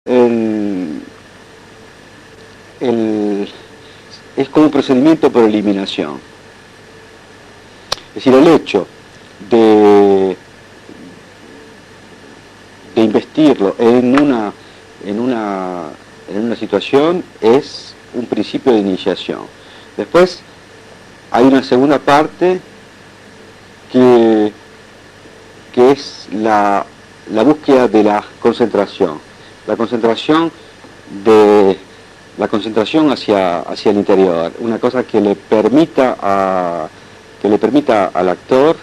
el, es como un procedimiento por eliminación. Es decir, el hecho de investirlo en una situación es un principio de iniciación. Después hay una segunda parte que es la búsqueda de la concentración. La concentración hacia el interior, una cosa que le permita al actor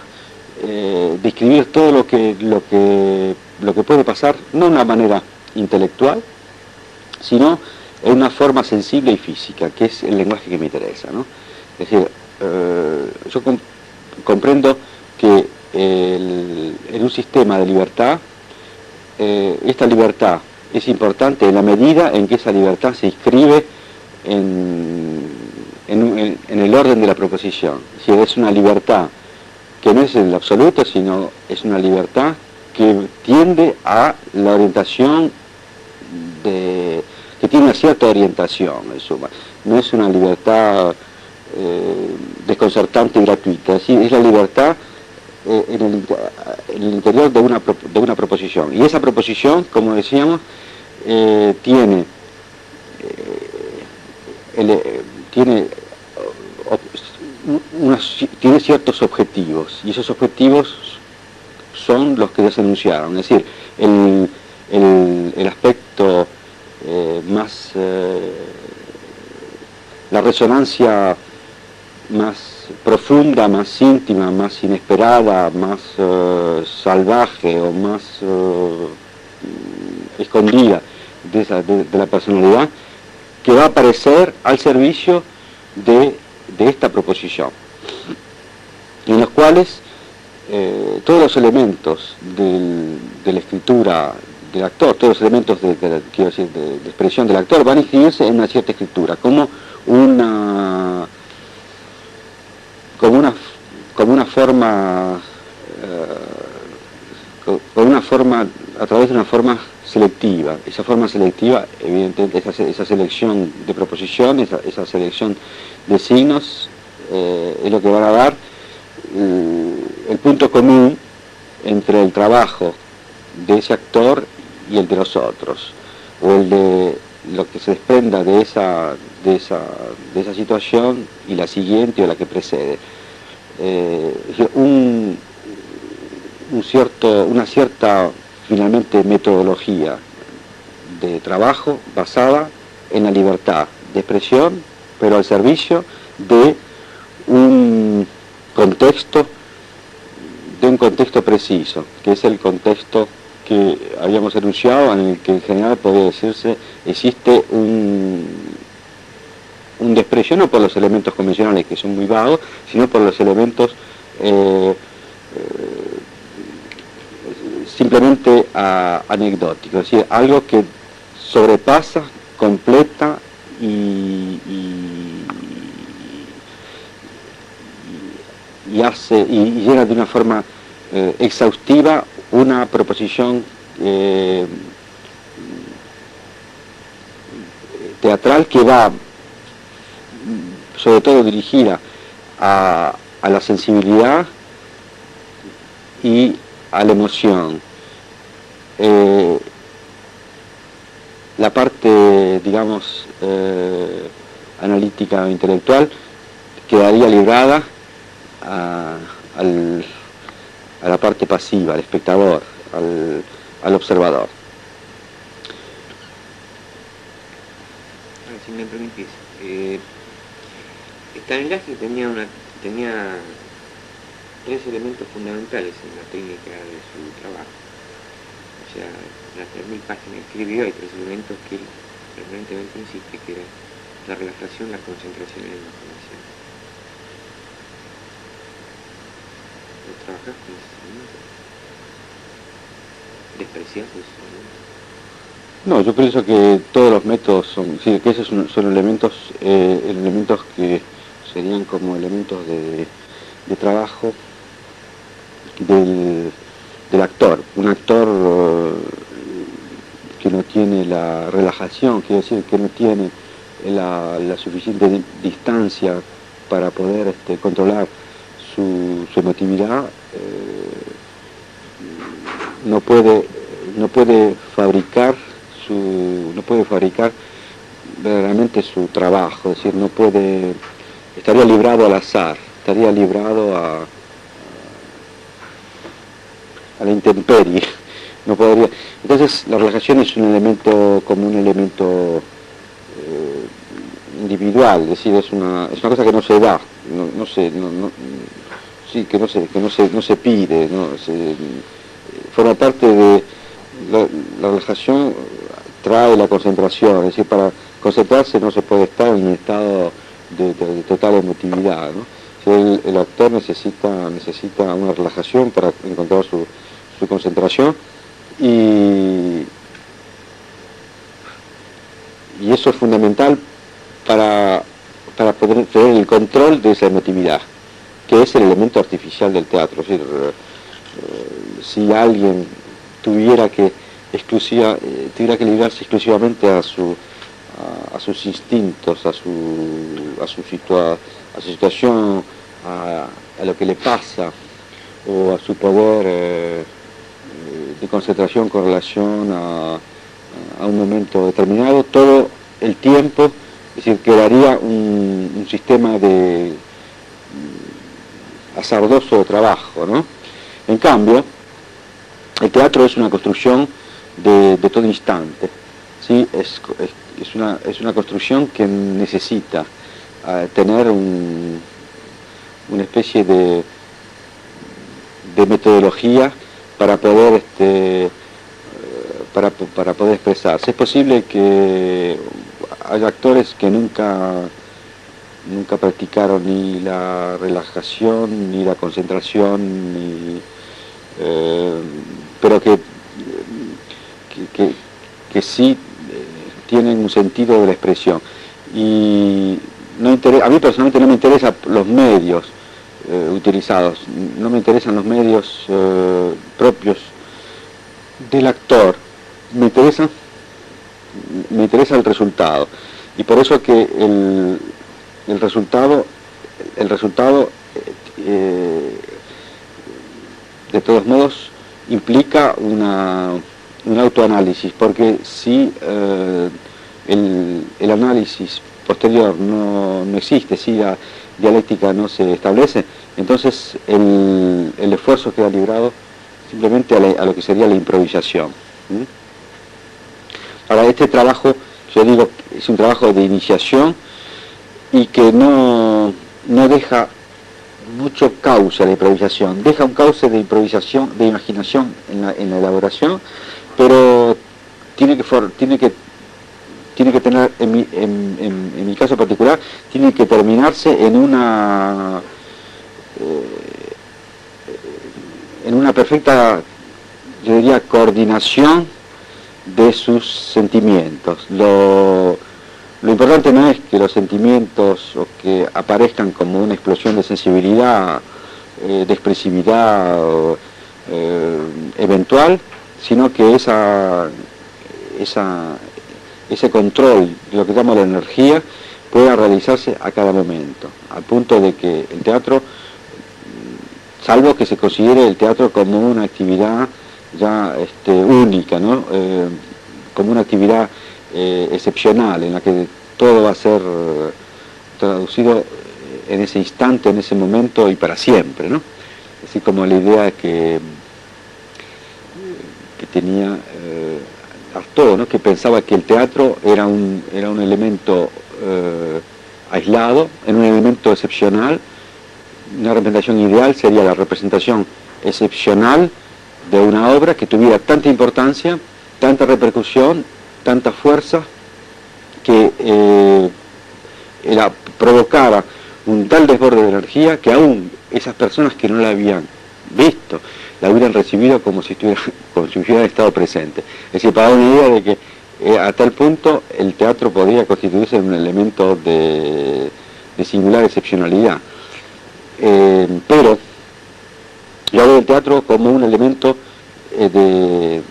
describir todo lo que puede pasar, no de una manera intelectual, sino en una forma sensible y física, que es el lenguaje que me interesa, ¿no? Es decir, yo comprendo que en un sistema de libertad, esta libertad es importante en la medida en que esa libertad se inscribe en el orden de la proposición. Si es una libertad que no es en lo absoluto, sino es una libertad que tiende a la orientación que tiene una cierta orientación, en suma. No es una libertad desconcertante y gratuita, es la libertad en el interior de una proposición. Y esa proposición, como decíamos, tiene ciertos objetivos, y esos objetivos son los que ya se enunciaron. Es decir, el aspecto más, la resonancia más profunda, más íntima, más inesperada, más salvaje o más escondida de la personalidad, que va a aparecer al servicio de esta proposición, en los cuales todos los elementos de la escritura del actor, todos los elementos de expresión del actor van a inscribirse en una cierta escritura, como una forma, a través de una forma selectiva. Esa forma selectiva, evidentemente, esa selección de proposición, esa selección de signos, es lo que van a dar el punto común entre el trabajo de ese actor y el de los otros, o el de lo que se desprenda de esa situación y la siguiente o la que precede. Una cierta, finalmente, metodología de trabajo basada en la libertad de expresión, pero al servicio de un contexto preciso, que es el contexto que habíamos enunciado, en el que en general podría decirse existe un desprecio, no por los elementos convencionales, que son muy vagos, sino por los elementos simplemente anecdóticos, es decir, algo que sobrepasa, completa y llena de una forma exhaustiva una proposición teatral que va sobre todo dirigida a la sensibilidad y a la emoción. La parte, digamos, analítica o intelectual quedaría librada a la parte pasiva, al espectador, al observador. Si me permitís, Stanislavski tenía tres elementos fundamentales en la técnica de su trabajo. O sea, las 3000 páginas que escribió, hay tres elementos que él permanentemente insiste, que era la relajación, la concentración y la imaginación. ¿Lo trabajás con esos elementos? ¿Despreciás esos elementos? No, yo pienso que todos los métodos son, sí, que esos son elementos que serían como elementos de trabajo del actor. Un actor que no tiene tiene la relajación, quiere decir que no tiene la suficiente distancia para poder controlar su emotividad, no puede fabricar verdaderamente su trabajo, es decir, estaría librado al azar, estaría librado a la intemperie, no podría. Entonces la relajación es un elemento individual, es decir, es una cosa que no se da, que no se pide, forma parte de la relajación, trae la concentración, es decir, para concentrarse no se puede estar en un estado de total emotividad, ¿no? El actor necesita una relajación para encontrar su concentración, y eso es fundamental para poder tener el control de esa emotividad, que es el elemento artificial del teatro. Es decir, si alguien tuviera que librarse exclusivamente a sus instintos, a su situación, a lo que le pasa, o a su poder de concentración con relación a un momento determinado, todo el tiempo, es decir, quedaría un sistema de hazardoso de trabajo, ¿no? En cambio, el teatro es una construcción de todo instante, ¿sí? Es una construcción que necesita tener una especie de metodología para poder expresarse. Es posible que haya actores que nunca practicaron ni la relajación, ni la concentración, pero que sí tienen un sentido de la expresión. Y a mí personalmente no me interesan los medios utilizados, no me interesan los medios propios del actor, me interesa el resultado, y por eso que el resultado de todos modos implica un autoanálisis, porque si el análisis posterior no existe, si la dialéctica no se establece, entonces el esfuerzo queda librado simplemente a lo que sería la improvisación. Ahora, este trabajo, yo digo, es un trabajo de iniciación y que no deja mucho cauce a la improvisación, deja un cauce de improvisación, de imaginación en la elaboración, pero tiene que tener, en mi caso particular, tiene que terminarse en una perfecta, yo diría, coordinación de sus sentimientos. Lo importante no es que los sentimientos o que aparezcan como una explosión de sensibilidad, de expresividad eventual, sino que ese control de lo que llamo la energía pueda realizarse a cada momento, al punto de que el teatro, salvo que se considere el teatro como una actividad ya única, ¿no? Como una actividad excepcional, en la que todo va a ser traducido en ese instante, en ese momento y para siempre, ¿no? Así como la idea que tenía Artaud, ¿no? Que pensaba que el teatro era un elemento aislado, era un elemento excepcional. Una representación ideal sería la representación excepcional de una obra que tuviera tanta importancia, tanta repercusión, tanta fuerza, que provocara un tal desborde de energía que aún esas personas que no la habían visto la hubieran recibido como si hubieran estado presentes. Es decir, para dar una idea de que a tal punto el teatro podría constituirse en un elemento de singular excepcionalidad. Pero yo hablo del teatro como un elemento de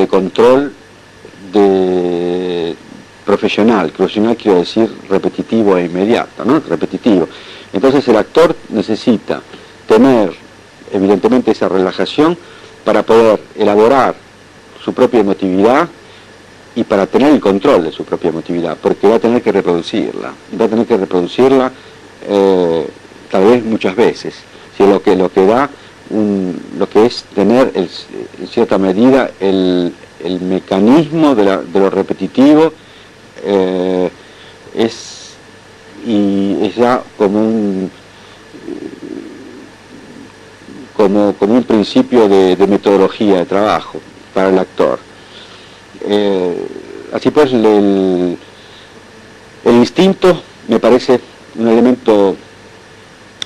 control profesional quiero decir repetitivo e inmediato, ¿no? Repetitivo. Entonces el actor necesita tener evidentemente esa relajación para poder elaborar su propia emotividad y para tener el control de su propia emotividad, porque va a tener que reproducirla, tal vez muchas veces, si lo que da lo que es tener en cierta medida el mecanismo de lo repetitivo es ya como un principio de metodología de trabajo para el actor. Así pues, el instinto me parece un elemento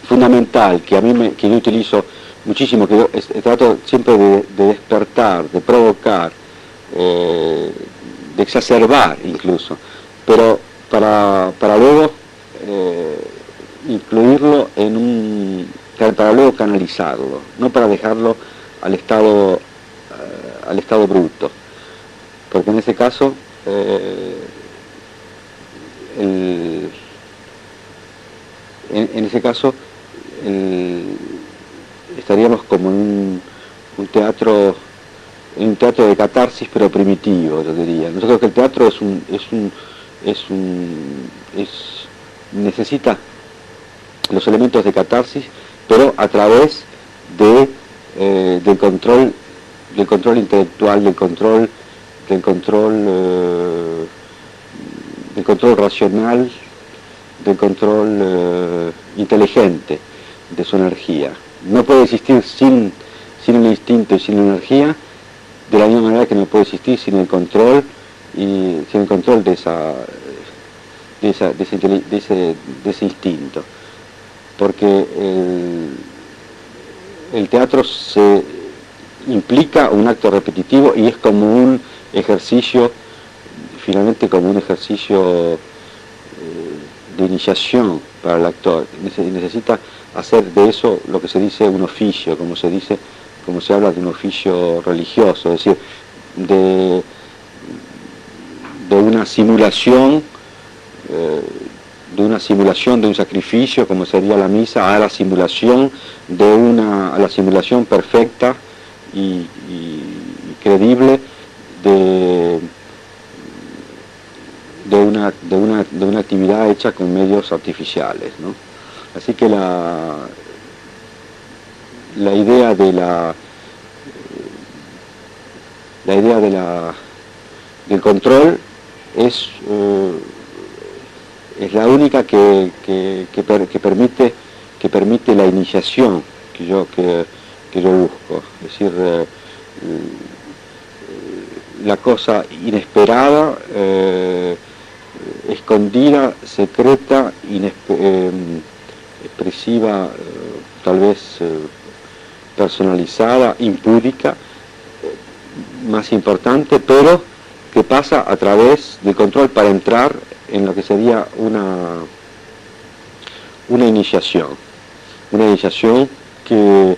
fundamental que yo utilizo muchísimo, que yo trato siempre de despertar, de provocar, de exacerbar incluso, pero para luego incluirlo para luego canalizarlo, no para dejarlo al estado bruto, porque en ese caso estaríamos como en un teatro de catarsis, pero primitivo, yo diría. Yo creo que el teatro necesita los elementos de catarsis, pero a través del control intelectual, del control racional, del control inteligente de su energía. No puede existir sin el instinto y sin la energía, de la misma manera que no puede existir sin el control de ese instinto, porque el teatro implica un acto repetitivo y es como un ejercicio, finalmente como un ejercicio de iniciación para el actor. Necesita hacer de eso lo que se dice un oficio, como se habla de un oficio religioso, es decir, de una simulación, de un sacrificio, como sería la misa, a la simulación perfecta y creíble de una actividad hecha con medios artificiales, ¿no? Así que la idea del control es la única que permite la iniciación que yo busco, es decir, la cosa inesperada, escondida, secreta, expresiva, tal vez personalizada, impúdica, más importante, pero que pasa a través del control para entrar en lo que sería una iniciación que